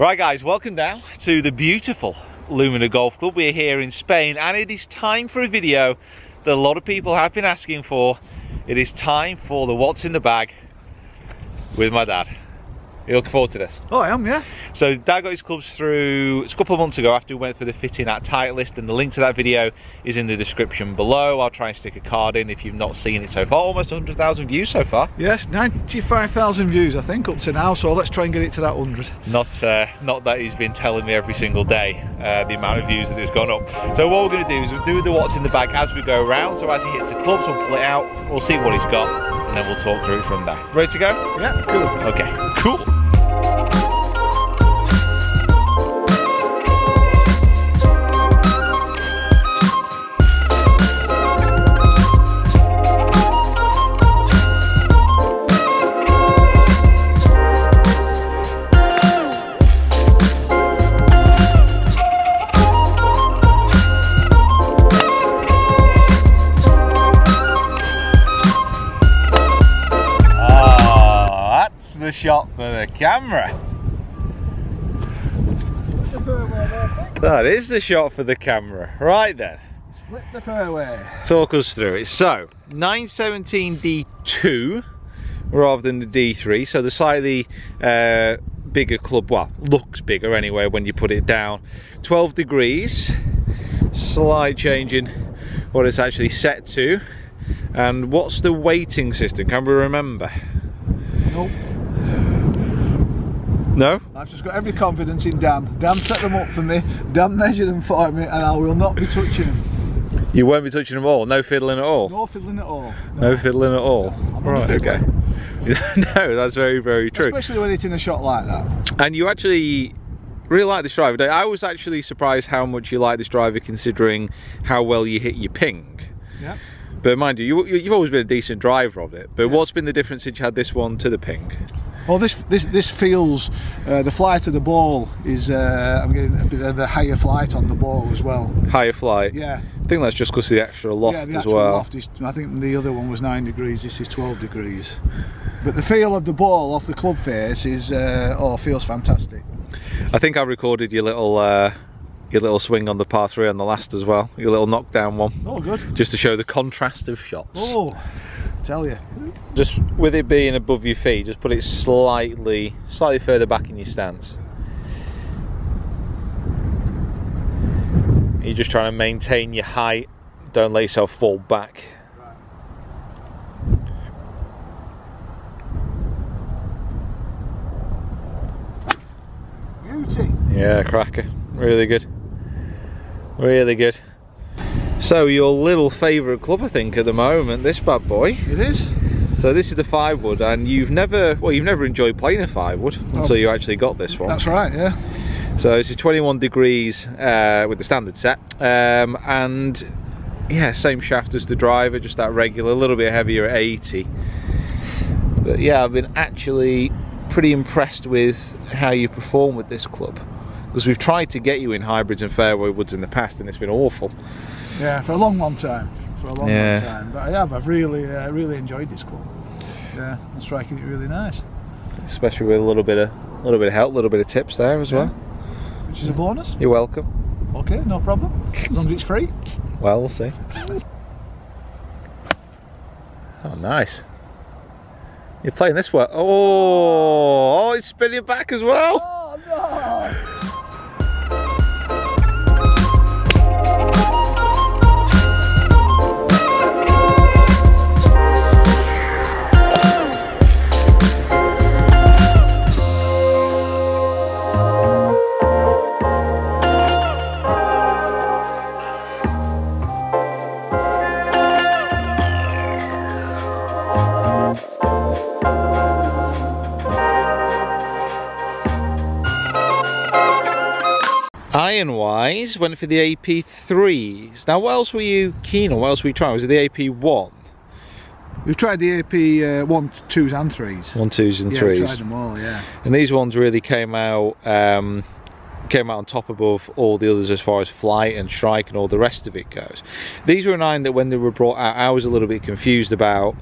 Right guys, welcome down to the beautiful Lumina Golf Club. We're here in Spain and it is time for a video that a lot of people have been asking for. It is time for the what's in the bag with my dad. You looking forward to this? Oh, I am, yeah. So Dad got his clubs through a couple of months ago after we went for the fitting at Titleist, and the link to that video is in the description below. I'll try and stick a card in if you've not seen it so far. Almost 100,000 views so far. Yes, 95,000 views I think up to now, so let's try and get it to that 100. Not that he's been telling me every single day the amount of views that it's gone up. So what we're going to do is we'll do the what's in the bag as we go around. So as he hits the clubs, we'll pull it out, we'll see what he's got, and then we'll talk through it from there. Ready to go? Yeah, cool. Okay, cool. Shot for the camera. That is the shot for the camera. Right then. Split the fairway. Talk us through it. So 917 D2 rather than the D3. So the slightly bigger club. Well, looks bigger anyway when you put it down. 12 degrees. Slight change in what it's actually set to. And what's the weighting system? Can we remember? Nope. No? I've just got every confidence in Dan. Dan set them up for me, Dan measured them for me, and I will not be touching them. You won't be touching them all? No fiddling at all? No fiddling at all. No fiddling at all? Right, okay. No, that's very, very true. Especially when hitting a shot like that. And you actually really like this driver. I was actually surprised how much you like this driver considering how well you hit your ping. Yeah. But mind you, you've always been a decent driver of it. But what's been the difference since you had this one to the ping? Well, this feels, the flight of the ball is, I'm getting a bit of a higher flight on the ball as well. Higher flight? Yeah. I think that's just because of the extra loft as well. Yeah, the actual loft is, I think the other one was 9 degrees, this is 12 degrees. But the feel of the ball off the club face is, feels fantastic. I think I recorded your little swing on the par 3 on the last as well, your little knockdown one. Oh, good. Just to show the contrast of shots. Oh, tell you. Just with it being above your feet, just put it slightly further back in your stance. You're just trying to maintain your height, don't let yourself fall back. Beauty. Yeah, cracker. Really good. Really good. So your little favourite club, I think, at the moment, this bad boy. It is. So this is the 5-wood, and you've never enjoyed playing a 5-wood until you actually got this one. That's right, yeah. So this is 21 degrees with the standard set, and yeah, same shaft as the driver, just that regular, a little bit heavier at 80. But yeah, I've been actually pretty impressed with how you perform with this club, because we've tried to get you in hybrids and fairway woods in the past, and it's been awful. Yeah, for a long time. For a long time. But I've really enjoyed this club. Yeah, I'm striking it really nice. Especially with a little bit of help, a little bit of tips there as well. Which is a bonus. You're welcome. Okay, no problem. As long as it's free. Well, we'll see. Oh, nice. You're playing this way. Oh, it's spinning back as well. Oh no! Iron-wise, went for the AP3s. Now, what else were you keen on? What else were you trying? Was it the AP1? We've tried the AP 1, 2s and 3s. 1, 2s and 3s. Yeah, we've tried them all, yeah. And these ones really came out on top above all the others as far as flight and strike and all the rest of it goes. These were a 9 that when they were brought out, I was a little bit confused about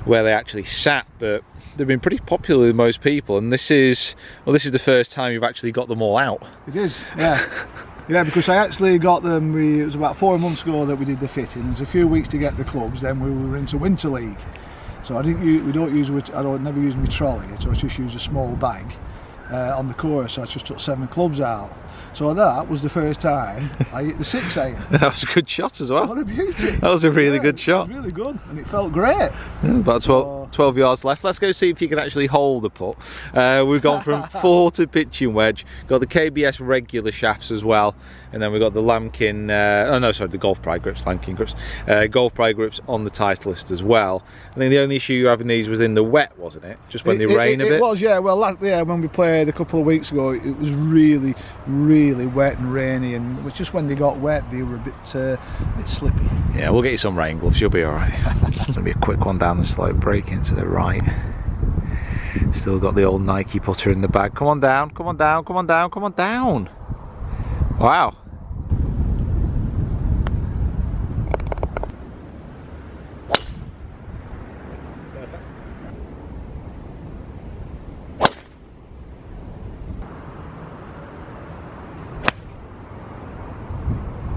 where they actually sat, but they've been pretty popular with most people, and this is the first time you've actually got them all out. It is, yeah. Yeah, because I actually got them, it was about 4 months ago that we did the fittings, a few weeks to get the clubs, then we were into Winter League. So I never use my trolley, so I just use a small bag on the course, so I just took 7 clubs out. So that was the first time I hit the 6 iron. That was a good shot as well. What a beauty. That was a really good shot. It was really good, and it felt great. Yeah, about 12 yards left. Let's go see if you can actually hold the putt. We've gone from 4 to pitching wedge. Got the KBS regular shafts as well, and then we've got the Lamkin, the Golf Pride grips, Lamkin grips, Golf Pride grips on the Titleist as well. I think the only issue you have in these was in the wet, wasn't it? Just when they rain a bit. It was, yeah. Well, when we played a couple of weeks ago, it was really, really wet and rainy, and it was just when they got wet they were a bit slippy. Yeah, we'll get you some rain gloves, you'll be alright. It's gonna be a quick one down the slope, breaking to the right. Still got the old Nike putter in the bag. Come on down, come on down, come on down, come on down. Wow.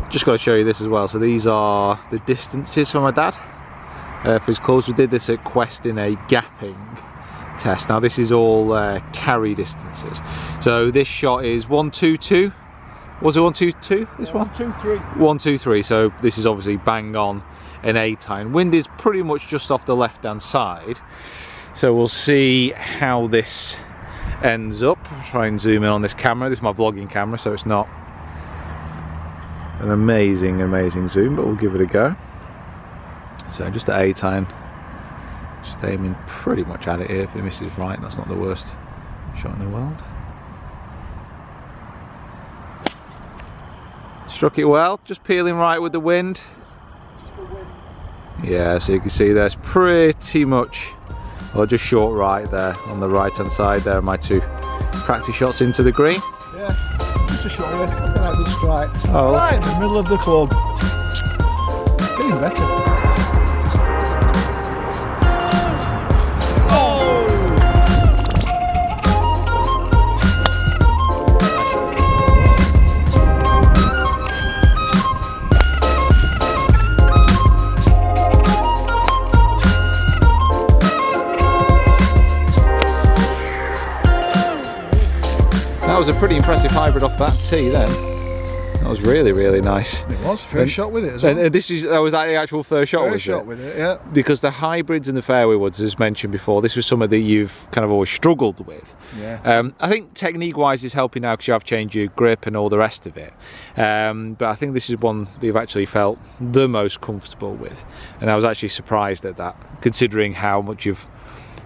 Just got to show you this as well. So these are the distances for my dad for his clubs. We did this at Quest in a gapping test. Now this is all carry distances. So this shot is 122. Was it 122? This one? 123. 123. So this is obviously bang on an 8 iron. Wind is pretty much just off the left hand side. So we'll see how this ends up. I'll try and zoom in on this camera. This is my vlogging camera, so it's not an amazing zoom, but we'll give it a go. So just at 8 iron, just aiming pretty much at it here. If the miss is right, that's not the worst shot in the world. Struck it well, just peeling right with the wind. Yeah, so you can see there's pretty much, well, just short right there on the right hand side. There are my 2 practice shots into the green. Yeah. Just to show you, look at that good strike. Oh. Right in the middle of the club. Getting better. That was a pretty impressive hybrid off that tee then. That was really nice. It was, first shot with it as well. And that was the actual first shot, first shot with it, yeah. Because the hybrids and the fairway woods, as mentioned before, this was something that you've kind of always struggled with. Yeah. I think technique-wise is helping now because you have changed your grip and all the rest of it. But I think this is one that you've actually felt the most comfortable with. And I was actually surprised at that, considering how much you've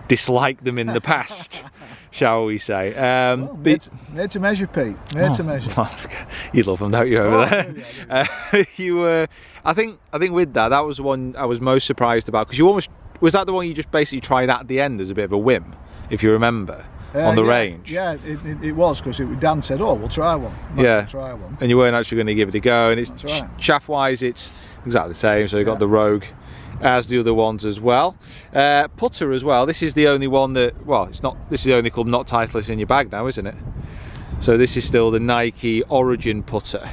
disliked them in the past. Shall we say? Well, made to measure, Pete. Made to measure. You love them, don't you, over there? Yeah. I think with that was the one I was most surprised about, because you almost, was that the one you just basically tried at the end as a bit of a whim, if you remember, on the range? Yeah, it was, because Dan said, "Oh, we'll try one." Yeah, try one. And you weren't actually going to give it a go, and it's right. shaft-wise, it's exactly the same. So you got the Rogue, as the other ones as well. Putter as well. This is the only one that, well, it's not. This is the only club not Titleist in your bag now, isn't it? So this is still the Nike Origin putter.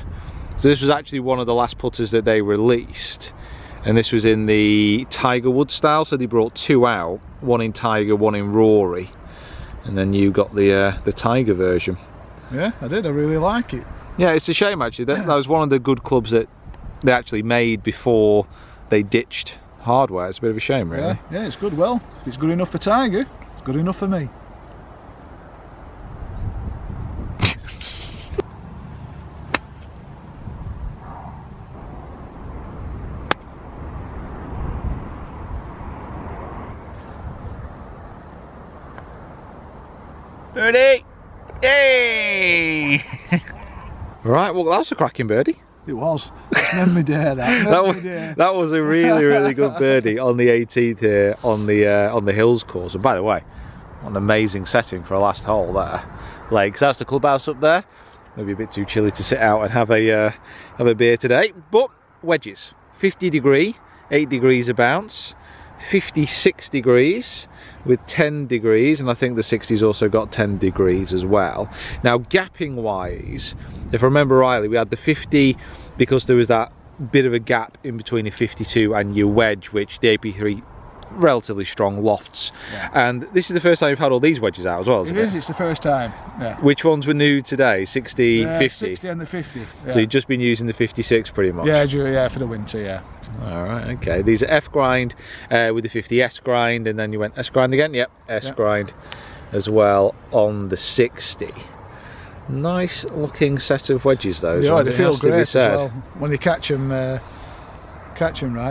So this was actually one of the last putters that they released, and this was in the Tiger Woods style. So they brought 2 out, one in Tiger, one in Rory, and then you got the Tiger version. Yeah, I did. I really like it. Yeah, it's a shame actually. That was one of the good clubs that they actually made before they ditched hardware. It's a bit of a shame, really. Yeah, it's good. Well, if it's good enough for Tiger, it's good enough for me. Birdie! Yay! Right, well, that was a cracking birdie. It was. It's made me dare that. That was a really good birdie on the 18th here on the Hills course. And by the way, what an amazing setting for a last hole there. Lakes. That's the clubhouse up there. Maybe a bit too chilly to sit out and have a beer today. But wedges, 50 degree, 8 degrees a bounce. 56 degrees with 10 degrees, and I think the 60's also got 10 degrees as well. Now gapping wise, if I remember rightly, we had the 50 because there was that bit of a gap in between a 52 and your wedge, which the AP3 relatively strong lofts. Yeah. And this is the first time we've had all these wedges out as well, isn't it? It is, it's the first time. Yeah. Which ones were new today? 60, 50? 60 and the 50. Yeah. So you've just been using the 56 pretty much? Yeah, for the winter, yeah. Alright, okay. These are F grind with the 50 S grind, and then you went S grind again? Yep, S grind as well on the 60. Nice looking set of wedges though. Yeah, they feel great as well. When you catch them right,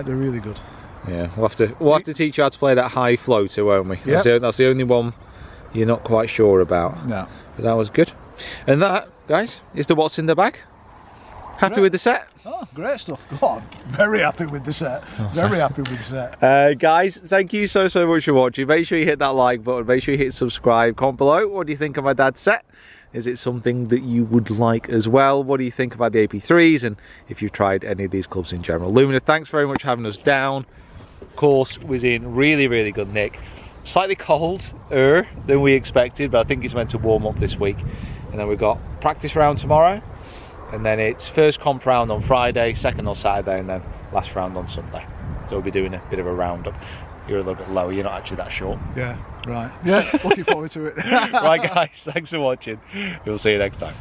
they're really good. Yeah, we'll have to teach you how to play that high floater, won't we? Yep. That's the only one you're not quite sure about. No. But that was good. And that, guys, is the what's in the bag. Happy with the set? Oh, great stuff. Go on. Very happy with the set. Very happy with the set. Guys, thank you so much for watching. Make sure you hit that like button. Make sure you hit subscribe. Comment below. What do you think of my dad's set? Is it something that you would like as well? What do you think about the AP3s? And if you've tried any of these clubs in general. Lumina, thanks very much for having us down. Course was in really good nick. Slightly colder than we expected, but I think it's meant to warm up this week. And then we've got practice round tomorrow, and then it's first comp round on Friday, second on Saturday, and then last round on Sunday. So we'll be doing a bit of a roundup. You're a little bit lower, you're not actually that short. Yeah, right. Yeah, looking forward to it. Right guys, thanks for watching. We'll see you next time.